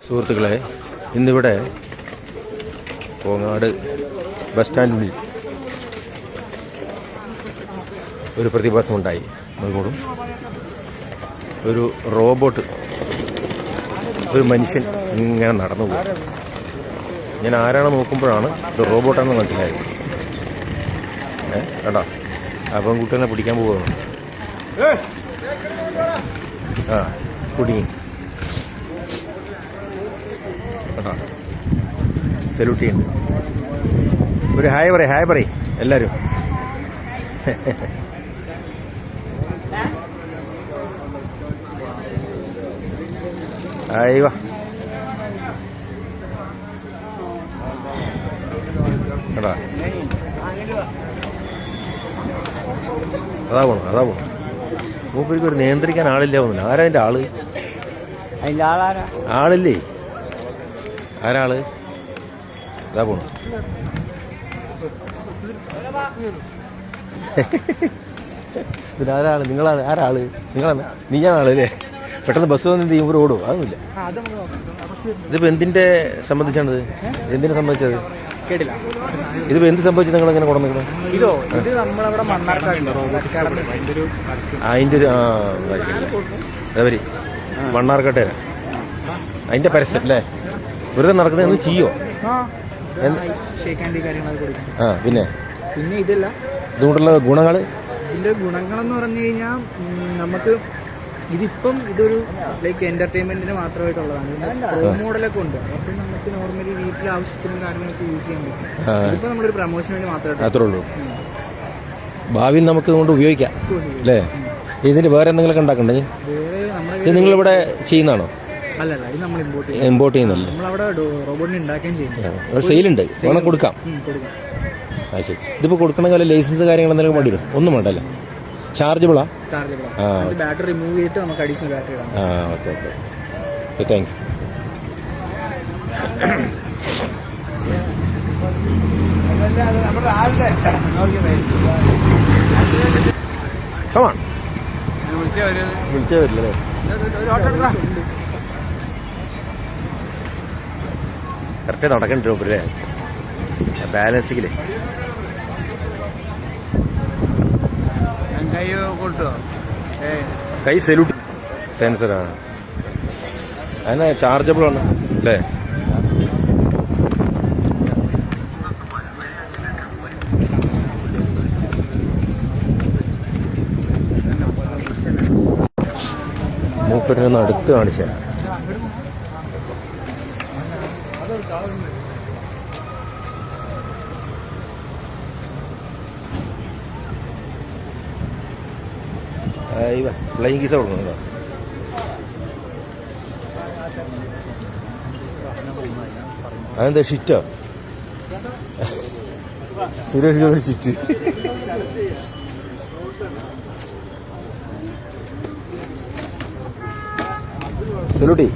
സുഹൃത്തുക്കളെ, ഇന്നിവിടെ കോങ്ങാട് ബസ് സ്റ്റാൻഡിൽ ഒരു പ്രതിഭാസമുണ്ടായി. അതുകൊണ്ടും ഒരു റോബോട്ട്, ഒരു മനുഷ്യൻ ഇങ്ങനെ നടന്നു പോകും. ഞാൻ ആരാണ് നോക്കുമ്പോഴാണ് ഇത് റോബോട്ടാണെന്ന് മനസ്സിലായത്. കേട്ടോ, അപ്പം കുട്ടികളെ പിടിക്കാൻ പോവുകയാണ്. കുടുങ്ങി കേട്ടോ. സല്യൂട്ട് ചെയ്യുന്നുണ്ട്. ഒരു ഹായ് പറയും എല്ലാവരും. ഹായ് വാ. കേട്ടാ, അതാ പോണം. മൂപ്പർക്ക് ഒരു നിയന്ത്രിക്കാൻ ആളില്ല ഒന്നുമില്ല. ആരാ അതിൻ്റെ ആള്? ആളില്ലേ? ആരാള്? അതാ പോണു. ആരാള്? നിങ്ങളാണ്? ആരാള്? നിങ്ങളാണ്? നീയാണാളല്ലേ? പെട്ടെന്ന് ബസ് വന്നിട്ട് ഇവർ ഓടും? അതൊന്നുമില്ല. ഇതിപ്പോ എന്തിന്റെ സംബന്ധിച്ചാണിത്? എന്തിനെ സംബന്ധിച്ചത്? കേട്ടില്ല. ഇതിപ്പോ എന്ത് സംഭവിച്ചത്? നിങ്ങൾ എങ്ങനെ കൊണ്ടുവന്നിരിക്കണം? അതിന്റെ ഒരു അതവര് മണ്ണാർക്കട്ടേര അതിന്റെ പരസ്യം അല്ലേ? വെറുതെ നടക്കുന്നത് എന്ന് ചെയ്യോ? പിന്നെ ഇതല്ല, ഇതുകൊണ്ടുള്ള ഗുണങ്ങള്. ഇതിന്റെ ഗുണങ്ങളെന്ന് പറഞ്ഞു കഴിഞ്ഞാൽ നമുക്ക് ഇതിപ്പം ഇതൊരു ലൈക്ക് എന്റർടൈൻമെന്റിന് മാത്രമായിട്ടുള്ളതാണ്. പ്രോ മോഡലൊക്കെ ഉണ്ട്. അപ്പോൾ നമുക്ക് നോർമലി വീട്ടിലെ ആവശ്യത്തിനും കാര്യങ്ങളൊക്കെ യൂസ് ചെയ്യാൻ പറ്റും. ഇപ്പൊ നമ്മളൊരു പ്രൊമോഷന് വേണ്ടി മാത്രമേ അത്രേ ഉള്ളൂ. ഭാവിയിൽ നമുക്ക് ഇതുകൊണ്ട് ഉപയോഗിക്കാം അല്ലേ? ഇതിന് വേറെ എന്തെങ്കിലുമൊക്കെ ഉണ്ടാക്കണ്ടേ? ഇത് നിങ്ങളിവിടെ ചെയ്യുന്നതാണോ? അല്ലല്ല, ഇത് നമ്മൾ ഇമ്പോർട്ട് ചെയ്യുന്നല്ലേ? നമ്മളവിടെ റോബോട്ടിനെ ഉണ്ടാക്കുകയും ചെയ്യുന്നു. സെയിലുണ്ട്, വേണം കൊടുക്കാം. ശരി. ഇതിപ്പോ കൊടുക്കണമെങ്കിൽ ലൈസൻസ് കാര്യങ്ങൾ എന്തെങ്കിലും വേണ്ടി വരും? ഒന്നും വേണ്ടല്ലേ? ചാർജബിളാ? ബാറ്ററി റിമൂവ് ചെയ്തിട്ട് നമുക്ക് അഡീഷണൽ ബാറ്ററി ഇടാം. Okay, thank you. വിളിച്ചേ വരില്ലേ? കറക്റ്റ് നടക്കണ്ടേ? ബാലൻസിങ്ങില്ലേ? കൈ സല്യൂട്ട് സെൻസറാണ്. അതിന് ചാർജബിൾ ആണ് അല്ലേ? മൂപ്പരൊന്ന് അടുത്ത് കാണിച്ച ഫ്ലൈങ് കീസ കൊടുക്കണം. അതെന്താ ഷിറ്റോ? സുരേഷ് ഗോപി ഷിറ്റ്. സല്യൂട്ടി.